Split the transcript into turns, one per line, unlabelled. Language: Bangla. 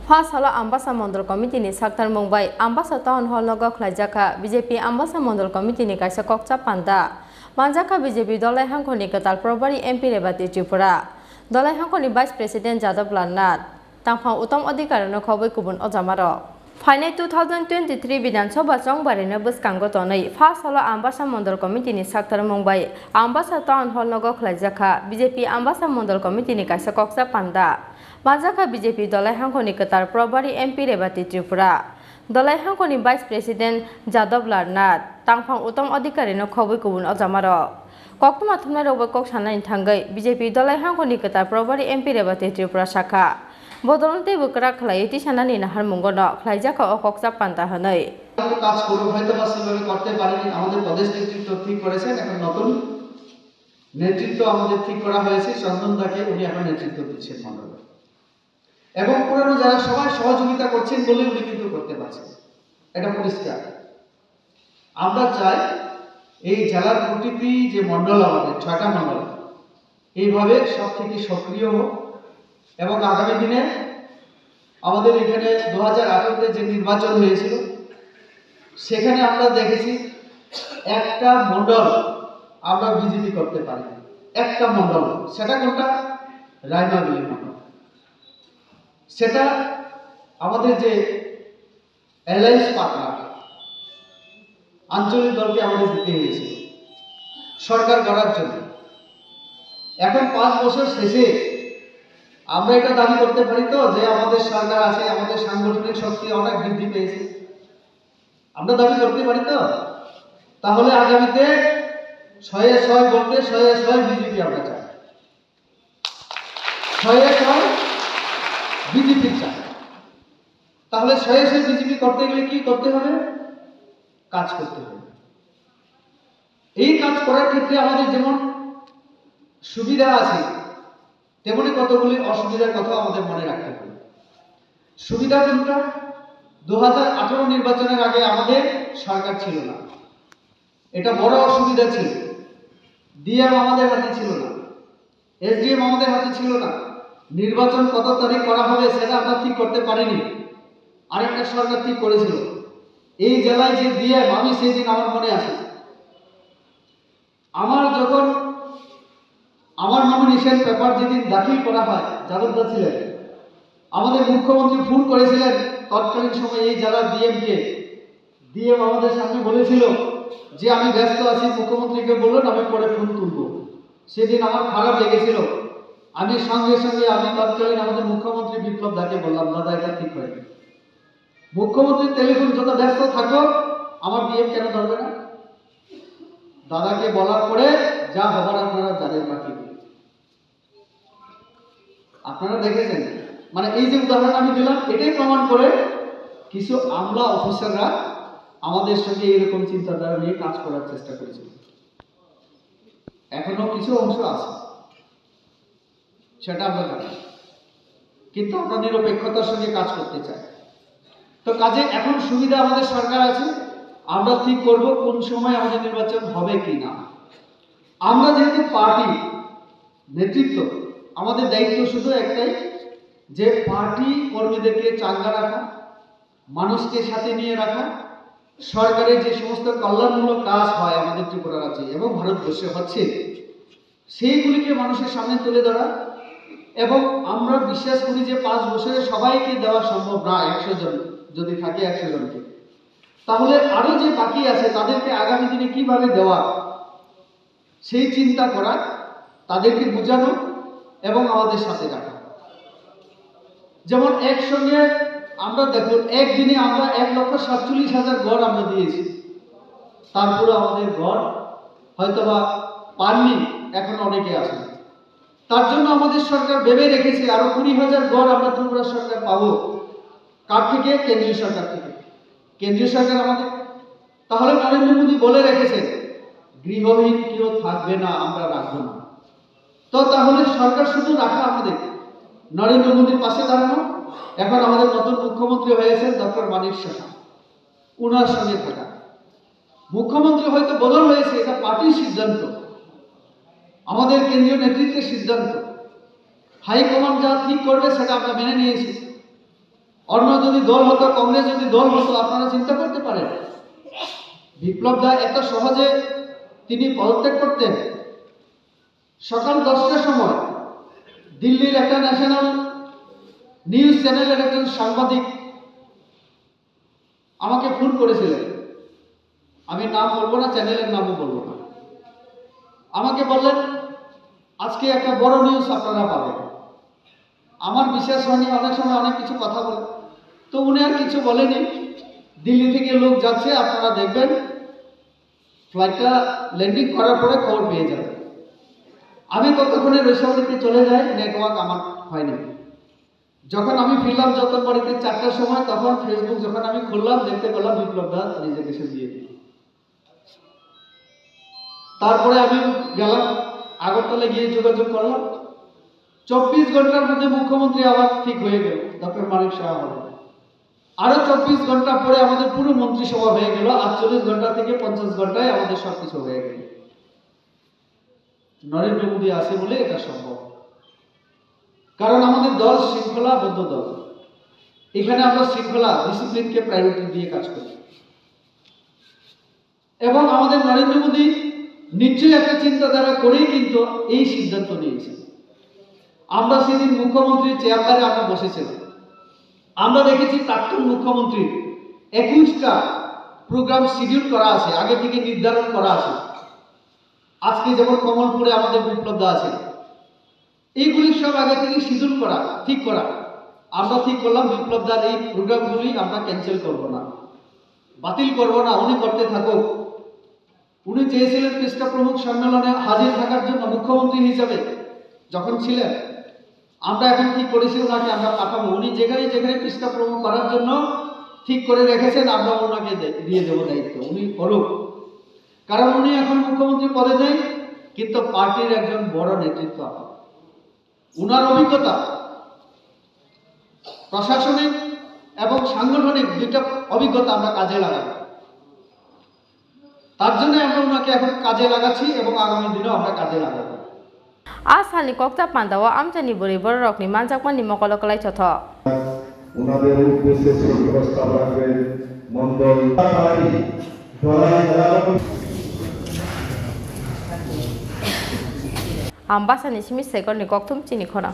First halo Ambasa Mandal Committee ni Saktar Mumbai Ambasa Town Hall logo Klajaka BJP Ambasa Mandal Committee ni kaisa Kokcha Panda Manjaka BJP Dolai Hangkoni Ketal Probari MP Rebati Tripura Dolai Hangkoni Vice President Jadab Lannat Tangphang Utom Adhikar no Khawai Kubun Ojamaro Final 2023 Bidhan Sabha Songbari no Buskango Tonai First halo Ambasa Mandal Committee ni Saktar Mumbai Ambasa Town Hall logo Klajaka BJP Ambasa Mandal Committee ni kaisa Kokcha Panda Manjaka BJP Dolai Hangkoni Ketar Probari MP Rebati Tripura Dolai Hangkoni Vice President Jadab Lannat Tangphang Utom Adhikari no Khawai Kubun Ojamaro Koktuma Thumna Robo Kok Sanai Thangai BJP Dolai Hangkoni Ketar Probari MP Rebati Tripura Shakha Bodolante Bukra Khlai Tisanani Nahar Mungono Khlaijaka o Kokcha Panta Hanai
কাজ করব হয়তো বা সেভাবে করতে পারিনি আমাদের প্রদেশ নেতৃত্ব ঠিক করেছেন এখন নতুন নেতৃত্ব আমাদের ঠিক করা হয়েছে চন্দন দাকে উনি এখন নেতৃত্ব দিচ্ছেন মন্ডলে এবং পুরনো যারা সবাই সহযোগিতা করছেন বলে উনি কিন্তু করতে পারছেন এটা পরিষ্কার আমরা চাই এই জেলার প্রতিটি যে মন্ডল আমাদের ৬টা মন্ডল এইভাবে সব থেকে সক্রিয় হোক এবং আগামী দিনে আমাদের এখানে 2018 তে যে নির্বাচন হয়েছিল সেখানে আমরা দেখেছি একটা মন্ডল আমরা বিজেপি করতে পারি একটা মন্ডল সেটা কোনটা রায়মাগুলি মন্ডল সেটা আমাদের যে অ্যালায়েন্স পার্টনার আঞ্চলিক দলকে আমাদের দিতে হয়েছিল সরকার গড়ার জন্য এখন 5 বছর শেষে আমরা এটা দাবি করতে পারি তো যে আমাদের সরকার আছে আমাদের সাংগঠনিক শক্তি অনেক বৃদ্ধি পেয়েছে আমরা দাবি করতে পারি তো তাহলে আগামীতে 6-6 বলতে 6-6 বিজেপি আমরা চাই 6-6 বিজেপি চাই তাহলে 6-6 বিজেপি করতে গেলে কি করতে হবে কাজ করতে হবে এই কাজ করার ক্ষেত্রে আমাদের যেমন সুবিধা আছে তেমনি কতগুলি অসুবিধার কথা আমাদের মনে রাখতে হবে সুবিধা কোনটা 2018 নির্বাচনের আগে আমাদের সরকার ছিল না এটা বড় অসুবিধা ছিল ডিএম আমাদের হাতে ছিল না এসডিএম আমাদের হাতে ছিল না নির্বাচন কত তারিখ করা হবে সেটা আমরা ঠিক করতে পারিনি আরেকটা সরকার ঠিক করেছিল এই জেলায় যে ডিএম আমি সেই দিন আমার মনে আছে আমার নমিনেশন পেপার যেদিন দাখিল করা হয় যাদবদা ছিলেন আমাদের মুখ্যমন্ত্রী ফোন করেছিলেন তৎকালীন সময়ে এই জেলার ডিএম আমাদের সামনে বলেছিল যে আমি ব্যস্ত আছি মুখ্যমন্ত্রীকে বলুন আমি পরে ফোন তুলব সেদিন আমার খারাপ লেগেছিল আমি সঙ্গে সঙ্গে আমি তৎকালীন আমাদের মুখ্যমন্ত্রী বিপ্লব দাকে বললাম দাদা এটা ঠিক হয়নি মুখ্যমন্ত্রীর টেলিফোন যত ব্যস্ত থাকো আমার ডিএম কেন ধরবে না দাদাকে বলার পরে যা হবার আপনারা জানেন বাকি আপনারা দেখেছেন মানে এই যে উদাহরণ আমি দিলাম এটাই প্রমাণ করে কিছু আমলা অফিসাররা আমাদের সঙ্গে এরকম চিন্তাধারা নিয়ে কাজ করার চেষ্টা করেছিল এখনো কিছু অংশ আছে সেটা আমরা জানি কিন্তু আমরা নিরপেক্ষতার সঙ্গে কাজ করতে চাই তো কাজে এখন সুবিধা আমাদের সরকার আছে আমরা ঠিক করব কোন সময় আমাদের নির্বাচন হবে কি না আমরা যেহেতু পার্টি নেতৃত্ব আমাদের দায়িত্ব শুধু একটাই যে পার্টি কর্মীদেরকে চাঙ্গা রাখা মানুষকে সাথে নিয়ে রাখা সরকারের যে সমস্ত কল্যাণমূলক কাজ হয় আমাদের ত্রিপুরা রাজ্যে এবং ভারতবর্ষে হচ্ছে সেইগুলিকে মানুষের সামনে তুলে ধরা এবং আমরা বিশ্বাস করি যে 5 বছরে সবাইকে দেওয়া সম্ভব না 100 জন যদি থাকে 100 জনকে তাহলে আরো যে বাকি আছে তাদেরকে আগামী দিনে কিভাবে দেওয়া সেই চিন্তা করা তাদেরকে বোঝানো এবং আমাদের সাথে রাখা যেমন একসঙ্গে আমরা দেখুন একদিনে আমরা 1,47,000 গড় আমরা দিয়েছি তারপরে আমাদের গড় হয়তোবা পাননি এখন অনেকে আছে তার জন্য আমাদের সরকার ভেবে রেখেছে আরো 20,000 গড় আমরা ত্রিপুরা সরকার পাবো কার থেকে কেন্দ্রীয় সরকার থেকে কেন্দ্রীয় সরকার আমাদের তাহলে নরেন্দ্র মোদী বলে রেখেছে গৃহহীন কেউ থাকবে না আমরা রাখবো না তো তাহলে সরকার শুধু রাখা আমাদের নরেন্দ্র মোদীর পাশে দাঁড়ানো এখন আমাদের নতুন মুখ্যমন্ত্রী হয়েছে ডক্টর মানিক সাহা উনার সঙ্গে থাকা মুখ্যমন্ত্রী হয়তো বদল হয়েছে এটা পার্টির সিদ্ধান্ত আমাদের কেন্দ্রীয় নেতৃত্বের সিদ্ধান্ত হাইকমান্ড যা ঠিক করবে সেটা আমরা মেনে নিয়েছি অন্য যদি দল হতো, কংগ্রেস যদি দল হতো, আপনারা চিন্তা করতে পারেন বিপ্লব দা এত সহজে তিনি পদত্যাগ করতেন? সকাল 10টার সময় দিল্লির একটা ন্যাশনাল নিউজ চ্যানেলের একজন সাংবাদিক আমাকে ফোন করেছিলেন, আমি নাম বলবো না, চ্যানেলের নামও বলবো না। আমাকে বললেন আজকে একটা বড় নিউজ আপনারা পাবেন। আমার বিশ্বাস হয়নি, অনেক সময় অনেক কিছু কথা বলে, তো উনি আর কিছু বলেনি। দিল্লি থেকে লোক যাচ্ছে, আপনারা দেখবেন ফ্লাইটটা ল্যান্ডিং করার পরে খবর পেয়ে যাবে। আমি ততক্ষণে রৈশাবাড়িতে চলে যাই, নেটওয়ার্ক আমার হয়নি। যখন আমি ফিরলাম যতনবাড়িতে 4টার সময়, তখন ফেসবুক যখন আমি খুললাম, দেখতে পেলাম বিপ্লব দা রিজিগনেশন দিয়ে দিল। তারপরে আমি গেলাম আগরতলা, গিয়ে যোগাযোগ করলাম। 24 ঘন্টার মধ্যে মুখ্যমন্ত্রী আবার ঠিক হয়ে গেল, ডক্টর মানিক শাহ হবে। আরো 24 ঘন্টা পরে আমাদের পুরো মন্ত্রিসভা হয়ে গেল। 48 ঘন্টা থেকে 50 ঘন্টায় আমাদের সবকিছু হয়ে গেল। নরেন্দ্র মোদী আছে বলে এটা সম্ভব। কারণ আমাদের দল শৃঙ্খলাবদ্ধ দল, এখানে আমরা শৃঙ্খলা, ডিসিপ্লিনকে প্রায়োরিটি দিয়ে কাজ করি। এবং আমাদের নরেন্দ্র মোদী নিশ্চয়ই একটা চিন্তাধারা করেই কিন্তু এই সিদ্ধান্ত নিয়েছে। আমরা সেদিন মুখ্যমন্ত্রীর চেয়ারবারে আমরা বসেছিলাম, আমরা দেখেছি প্রাক্তন মুখ্যমন্ত্রীর 21টা প্রোগ্রাম শিডিউল করা আছে, আগে থেকে নির্ধারণ করা আছে। আজকে যেমন কমলপুরে আমাদের বিপ্লব দা আছে, এইগুলি সব আগে থেকে শিডিউল করা, ঠিক করা। আমরা ঠিক করলাম বিপ্লব দার এই প্রোগ্রামগুলি আমরা ক্যান্সেল করব না, বাতিল করব না, উনি করতে থাকুক। উনি চেয়েছিলেন পৃষ্ঠা প্রমুখ সম্মেলনে হাজির থাকার জন্য মুখ্যমন্ত্রী হিসাবে যখন ছিলেন। আমরা এখন ঠিক করেছি ওনাকে আমরা পাঠাবো। উনি যেখানে যেখানে পৃষ্ঠা প্রমুখ করার জন্য ঠিক করে রেখেছেন, আমরা ওনাকে দিয়ে দেবো দায়িত্ব, উনি করুক। কারণ উনি এখন মুখ্যমন্ত্রী পদে নেই, কিন্তু পার্টির একজন বড় নেতৃত্ব। উনার অভিজ্ঞতা, প্রশাসনিক এবং সাংগঠনিক দুইটা অভিজ্ঞতা আমরা কাজে লাগাই। তার জন্য আমরা ওনাকে এখন কাজে লাগাচ্ছি এবং আগামী দিনেও আমরা কাজে লাগাবো।
আসানি কক্তা পান্দাও আমচানি বুড়ি বড় রকনি মানজাকমানি মকলকলাই ছথ
ওনাদের উদ্দেশ্যে সেই প্রস্তাব রাখবেন মন্ডল
আমবাসানি সিমি সেকরনি কক্তুম চিনি খরা।